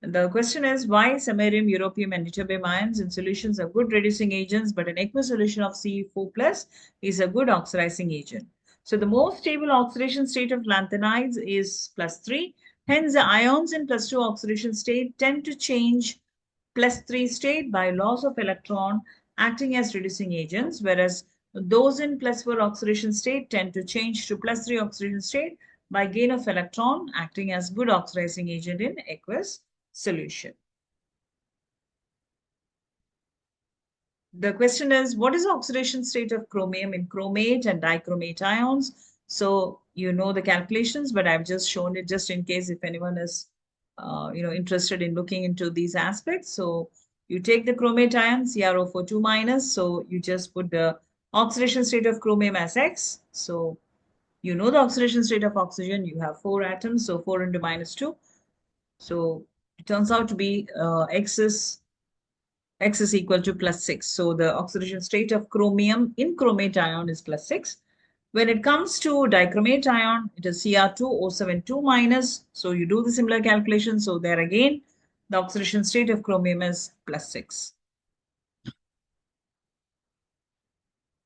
The question is, why samarium, europium, and ytterbium ions in solutions are good reducing agents, but an aqueous solution of Ce4 plus is a good oxidizing agent? So the most stable oxidation state of lanthanides is +3. Hence, the ions in +2 oxidation state tend to change +3 state by loss of electron, acting as reducing agents, whereas those in +4 oxidation state tend to change to +3 oxidation state by gain of electron, acting as good oxidizing agent in aqueous solution. The question is, what is the oxidation state of chromium in chromate and dichromate ions? So you know the calculations, but I've just shown it just in case if anyone is interested in looking into these aspects. So you take the chromate ion, CrO4 2 minus. So you just put the oxidation state of chromium as X. So you know the oxidation state of oxygen. You have 4 atoms, so 4 into -2. So it turns out to be X is equal to +6. So the oxidation state of chromium in chromate ion is +6. When it comes to dichromate ion, it is Cr2O7 2 minus. So you do the similar calculation. So there again, the oxidation state of chromium is +6.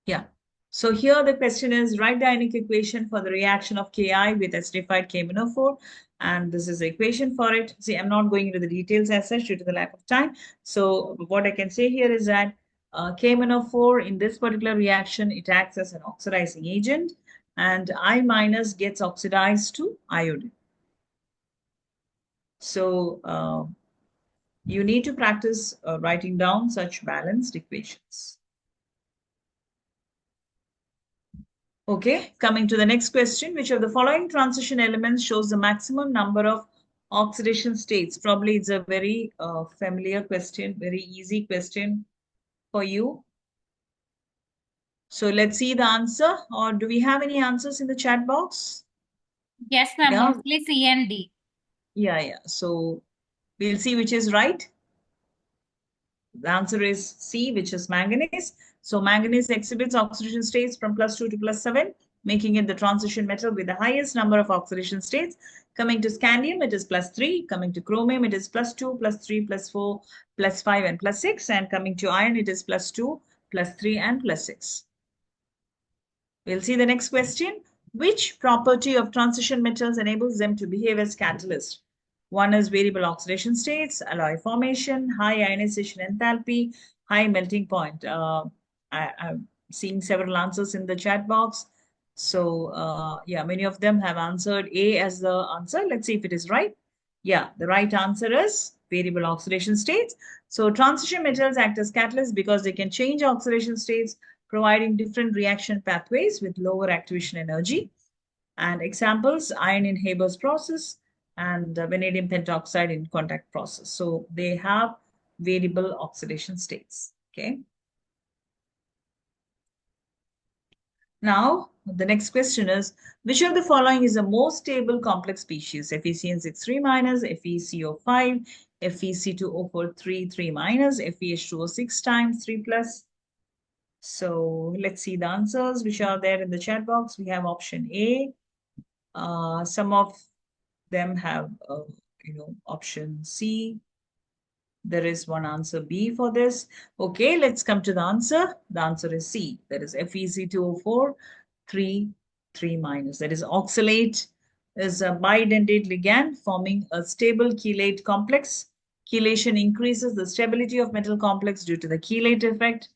Yeah. So here the question is, write the ionic equation for the reaction of Ki with acidified KMnO4. And this is the equation for it. See, I'm not going into the details as such due to the lack of time. So what I can say here is that KMnO4 in this particular reaction, it acts as an oxidizing agent, and I minus gets oxidized to iodine. So You need to practice writing down such balanced equations. Okay, coming to the next question. Which of the following transition elements shows the maximum number of oxidation states? Probably it's a very familiar question, very easy question for you. So let's see the answer. Or do we have any answers in the chat box? Yes, ma'am. Yeah, Mostly C and D. yeah. So we'll see which is right. The answer is C, which is manganese. So manganese exhibits oxidation states from +2 to +7, making it the transition metal with the highest number of oxidation states. Coming to scandium, it is +3. Coming to chromium, it is +2, +3, +4, +5, and +6. And coming to iron, it is +2, +3, and +6. We'll see the next question. Which property of transition metals enables them to behave as catalysts? One is variable oxidation states, alloy formation, high ionization enthalpy, high melting point. I'm seeing several answers in the chat box. So, yeah, many of them have answered A as the answer. Let's see if it is right. Yeah, the right answer is variable oxidation states. So, transition metals act as catalysts because they can change oxidation states, providing different reaction pathways with lower activation energy. And examples, iron in Haber's process and vanadium pentoxide in contact process. So they have variable oxidation states. Okay. Now, the next question is, which of the following is the most stable complex species? FeCN6 minus, FeCO5, FeC2O4 3 minus, FeH2O6 times 3 plus. So let's see the answers which are there in the chat box. We have option A. Some of them have, option C. There is one answer B for this. Okay, let's come to the answer. The answer is C. That is FeC2O4 3 minus. That is oxalate is a bidentate ligand forming a stable chelate complex. Chelation increases the stability of metal complex due to the chelate effect.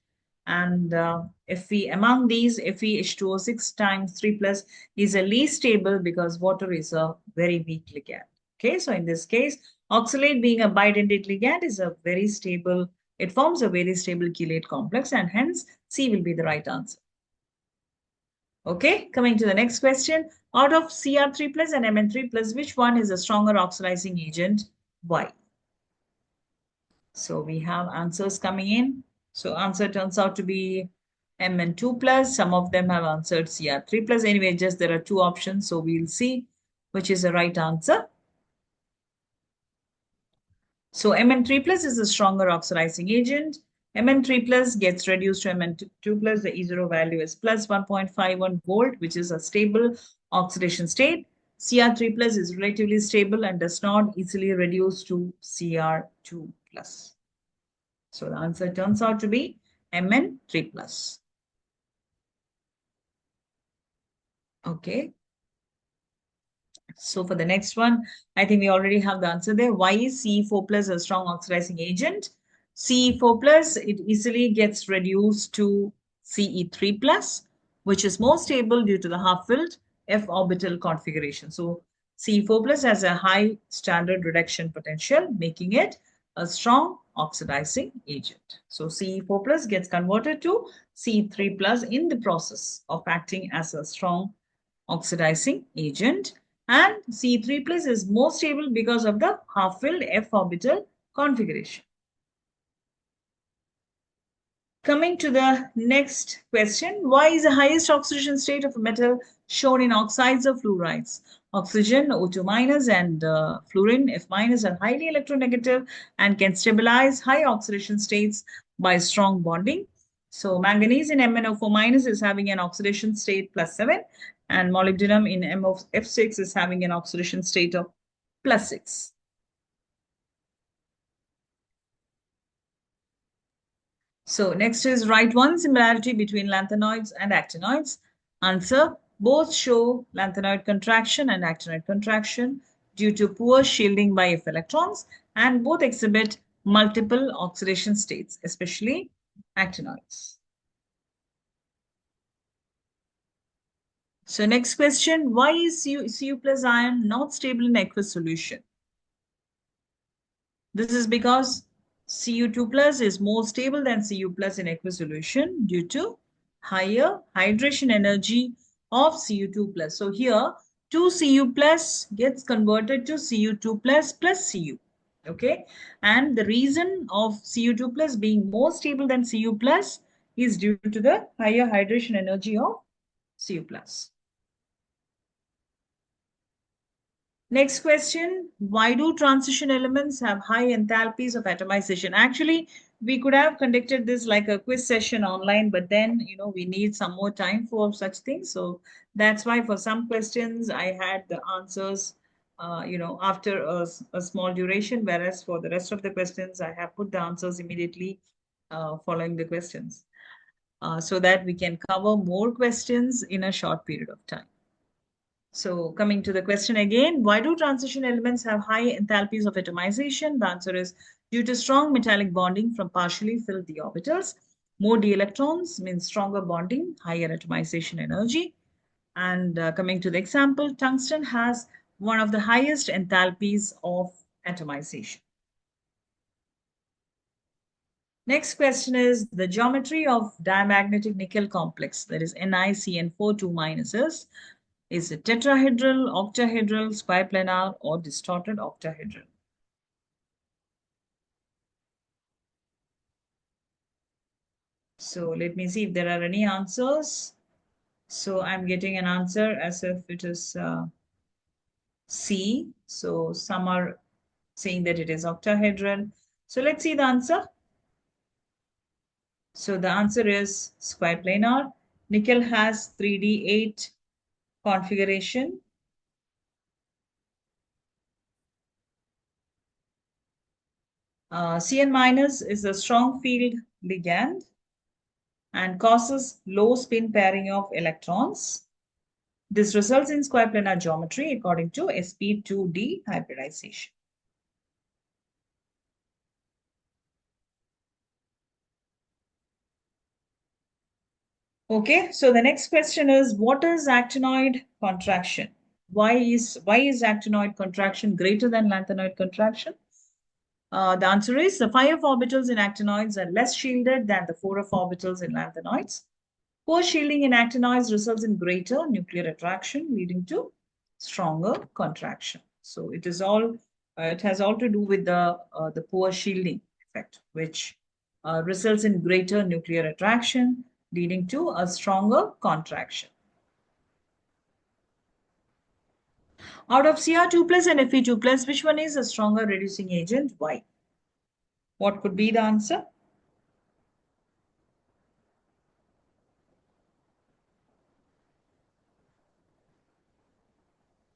And among these, FeH2O6 times 3 plus is a least stable because water is a very weak ligand. Okay, so in this case, oxalate being a bidentate ligand is a very stable, it forms a very stable chelate complex, and hence C will be the right answer. Okay, coming to the next question. Out of Cr3 plus and Mn3 plus, which one is a stronger oxidizing agent? Why? So we have answers coming in. So answer turns out to be Mn2 plus. Some of them have answered Cr3 plus. Anyway, just there are two options. So we'll see which is the right answer. So Mn3 plus is a stronger oxidizing agent. Mn3 plus gets reduced to Mn2 plus. The E0 value is plus 1.51 volt, which is a stable oxidation state. Cr3 plus is relatively stable and does not easily reduce to Cr2 plus. So the answer turns out to be Mn3 plus. Okay. So for the next one, I think we already have the answer there. Why is Ce4 plus a strong oxidizing agent? Ce4 plus, it easily gets reduced to Ce3 plus, which is more stable due to the half-filled f orbital configuration. So Ce4 plus has a high standard reduction potential, making it a strong oxidizing agent. So Ce4 plus gets converted to Ce3 plus in the process of acting as a strong oxidizing agent. And C3 plus is more stable because of the half-filled f orbital configuration. Coming to the next question, why is the highest oxidation state of a metal shown in oxides or fluorides? Oxygen, O2 minus, and fluorine, F minus, are highly electronegative and can stabilize high oxidation states by strong bonding. So manganese in MnO4 minus is having an oxidation state +7, and molybdenum in MF6 is having an oxidation state of +6. So next is write one similarity between lanthanoids and actinoids. Answer, both show lanthanoid contraction and actinoid contraction due to poor shielding by F electrons, and both exhibit multiple oxidation states, especially actinoids. So next question, why is Cu plus ion not stable in aqueous solution? This is because Cu2 plus is more stable than Cu plus in aqueous solution due to higher hydration energy of Cu2 plus. So here 2Cu plus gets converted to Cu2 plus plus Cu. Okay. And the reason of Cu2 plus being more stable than Cu plus is due to the higher hydration energy of Cu plus. Next question, why do transition elements have high enthalpies of atomization? Actually, we could have conducted this like a quiz session online, but then, we need some more time for such things. So that's why for some questions, I had the answers, after a small duration, whereas for the rest of the questions, I have put the answers immediately following the questions so that we can cover more questions in a short period of time. So coming to the question again, why do transition elements have high enthalpies of atomization? The answer is due to strong metallic bonding from partially filled d orbitals. More d electrons means stronger bonding, higher atomization energy. And coming to the example, tungsten has one of the highest enthalpies of atomization. Next question is the geometry of diamagnetic nickel complex, that is NiCN4 2 minuses. Is it tetrahedral, octahedral, square planar, or distorted octahedral? So let me see if there are any answers. So I'm getting an answer as if it is C. So some are saying that it is octahedral. So let's see the answer. So the answer is square planar. Nickel has 3D8 configuration. Cn minus is a strong field ligand and causes low spin pairing of electrons. This results in square planar geometry according to sp2d hybridization. Okay, so the next question is, what is actinoid contraction? Why is actinoid contraction greater than lanthanoid contraction? The answer is the 5f orbitals in actinoids are less shielded than the 4f orbitals in lanthanoids. Poor shielding in actinoids results in greater nuclear attraction, leading to stronger contraction. So it is all it has all to do with the poor shielding effect, which results in greater nuclear attraction, leading to a stronger contraction. Out of Cr2 plus and Fe2 plus, which one is a stronger reducing agent? Why? What could be the answer?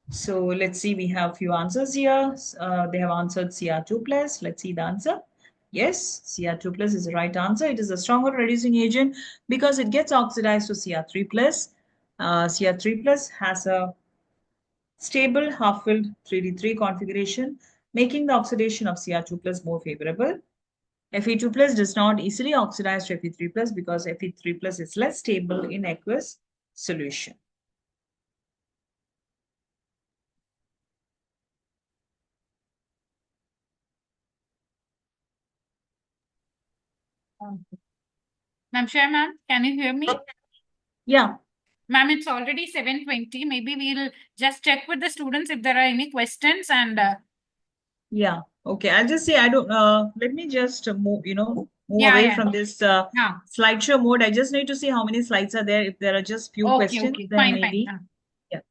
So let's see, we have few answers here. They have answered Cr2 plus. Let's see the answer. Yes, Cr2 plus is the right answer. It is a stronger reducing agent because it gets oxidized to Cr3 plus. Cr3 plus has a stable half-filled 3D3 configuration, making the oxidation of Cr2 plus more favorable. Fe2 plus does not easily oxidize to Fe3 plus because Fe3 plus is less stable in aqueous solution. Ma'am, sure, ma'am. Can you hear me? Yeah. Ma'am, it's already 7:20. Maybe we'll just check with the students if there are any questions and Yeah. Okay. I'll just say I don't let me just move yeah, away yeah. from this Yeah. slideshow mode. I just need to see how many slides are there. If there are just few Okay, questions, okay. then Fine, fine. maybe. Yeah.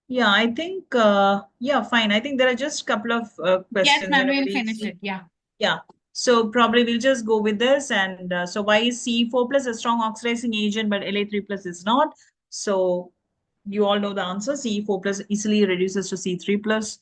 Yeah, I think yeah, fine. I think there are just a couple of Yes, questions, ma'am, we'll very finish easy. it. Yeah. Yeah. So probably we'll just go with this. And so why is Ce4 plus a strong oxidizing agent, but La3 plus is not? So you all know the answer. Ce4 plus easily reduces to C3 plus,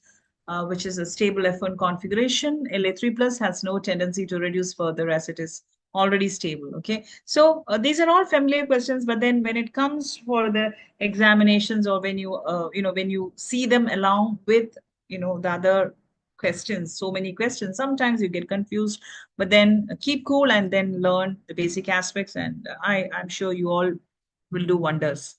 which is a stable F1 configuration. La3 plus has no tendency to reduce further as it is already stable. Okay. So these are all familiar questions, but then when it comes for the examinations or when when you see them along with, the other questions, so many questions, sometimes you get confused, but then keep cool and then learn the basic aspects. And I'm sure you all will do wonders.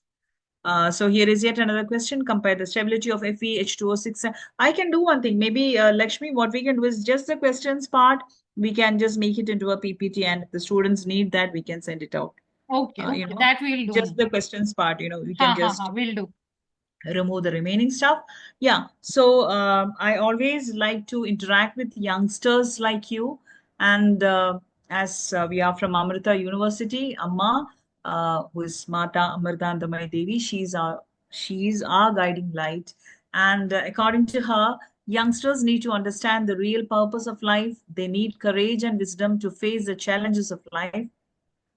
So here is yet another question. Compare the stability of FeH2O6. I can do one thing. Maybe Lakshmi, what we can do is just the questions part. We can just make it into a PPT, and if the students need that, we can send it out. Okay, You okay, know, that we'll do, just ma'am. the questions part. We Ha can ha just ha, we'll do. remove the remaining stuff. Yeah. So I always like to interact with youngsters like you. And as we are from Amrita University, Amma, who is Mata Amritantamai Devi, she's our guiding light. And according to her, youngsters need to understand the real purpose of life. They need courage and wisdom to face the challenges of life.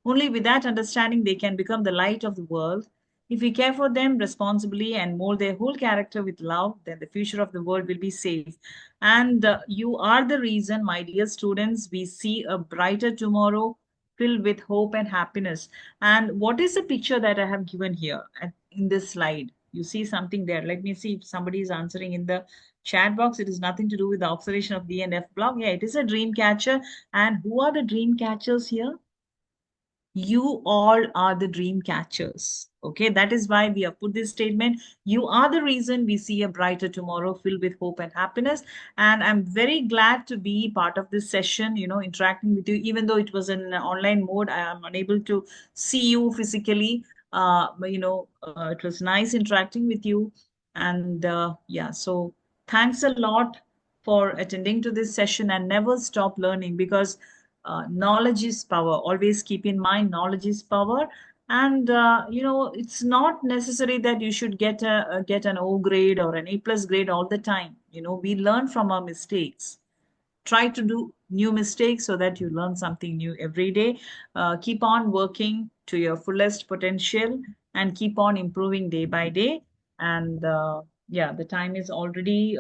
Only with that understanding they can become the light of the world. If we care for them responsibly and mold their whole character with love, then the future of the world will be safe. And you are the reason, my dear students, we see a brighter tomorrow filled with hope and happiness. And what is the picture that I have given here in this slide? You see something there. Let me see if somebody is answering in the chat box. It is nothing to do with the oxidation of D and F block. Yeah, it is a dream catcher. And who are the dream catchers here? You all are the dream catchers. Okay, that is why we have put this statement. You are the reason we see a brighter tomorrow filled with hope and happiness. And I'm very glad to be part of this session, interacting with you. Even though it was in an online mode, I am unable to see you physically. It was nice interacting with you. And yeah, so thanks a lot for attending to this session, and never stop learning, because knowledge is power. Always keep in mind, knowledge is power. And it's not necessary that you should get an O grade or an A plus grade all the time. We learn from our mistakes. Try to do new mistakes so that you learn something new every day. Keep on working to your fullest potential, and keep on improving day by day. And yeah, the time is already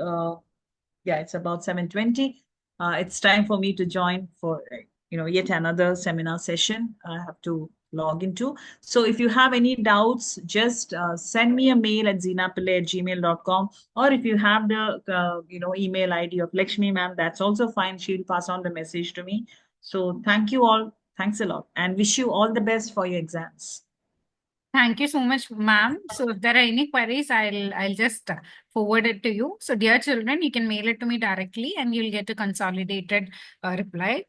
yeah, it's about 7:20. It's time for me to join for yet another seminar session I have to log into. So if you have any doubts, just send me a mail at zeenapillai@gmail.com, or if you have the email ID of Lakshmi ma'am, that's also fine. She'll pass on the message to me. So thank you all. Thanks a lot, and wish you all the best for your exams. Thank you so much, ma'am. So if there are any queries, I'll just forward it to you. So dear children, you can mail it to me directly and you'll get a consolidated reply.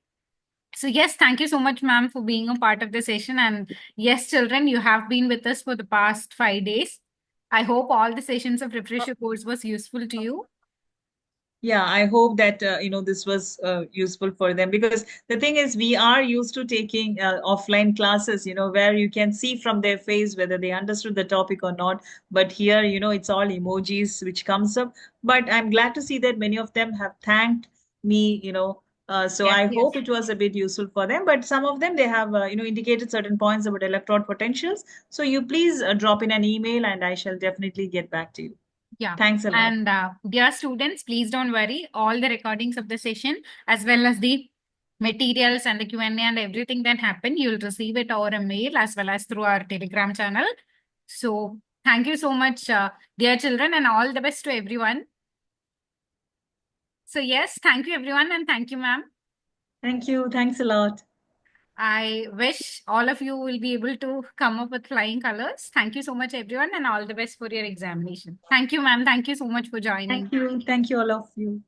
So yes, thank you so much, ma'am, for being a part of the session. And yes, children, you have been with us for the past 5 days. I hope all the sessions of refresher course was useful to you. Yeah, I hope that this was useful for them, because the thing is, we are used to taking offline classes, where you can see from their face whether they understood the topic or not. But here, it's all emojis which comes up. But I'm glad to see that many of them have thanked me. So Yes, I yes. hope it was a bit useful for them. But some of them, they have indicated certain points about electrode potentials. So you please drop in an email, and I shall definitely get back to you. Yeah. Thanks a lot. And dear students, please don't worry. All the recordings of the session, as well as the materials and the Q&A and everything that happened, you'll receive it over a mail as well as through our Telegram channel. So thank you so much, dear children, and all the best to everyone. So yes, thank you everyone, and thank you, ma'am. Thank you. Thanks a lot. I wish all of you will be able to come up with flying colors. Thank you so much, everyone, and all the best for your examination. Thank you, ma'am. Thank you so much for joining. Thank you. Thank you, all of you.